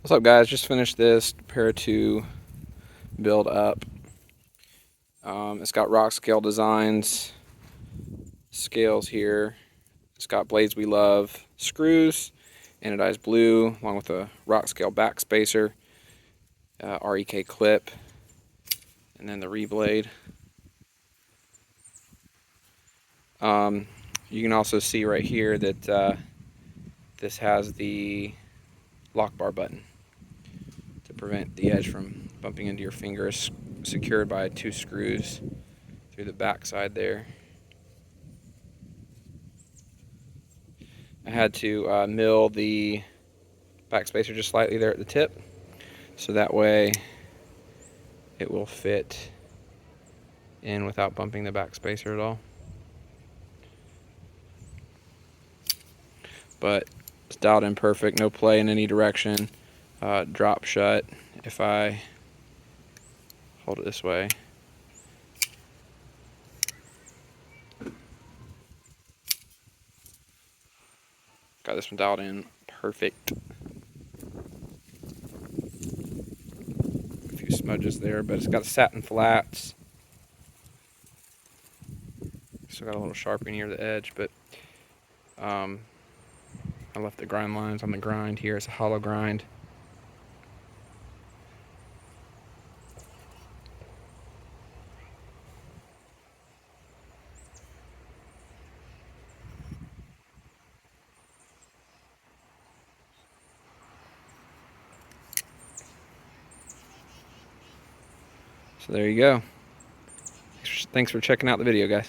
What's up, guys? Just finished this Para 2 build up. It's got rock scale designs, scales here. It's got blades we love, screws, anodized blue, along with a rock scale back spacer, REK clip, and then the reblade. You can also see right here that this has the lock bar button to prevent the edge from bumping into your fingers, secured by 2 screws through the back side there. I had to mill the back spacer just slightly there at the tip, so that way it will fit in without bumping the back spacer at all. But it's dialed in perfect, no play in any direction, drop shut. If I hold it this way, got this one dialed in perfect. A few smudges there, but it's got satin flats. Still got a little sharpie near the edge, but I left the grind lines on the grind here. It's a hollow grind. So there you go. Thanks for checking out the video, guys.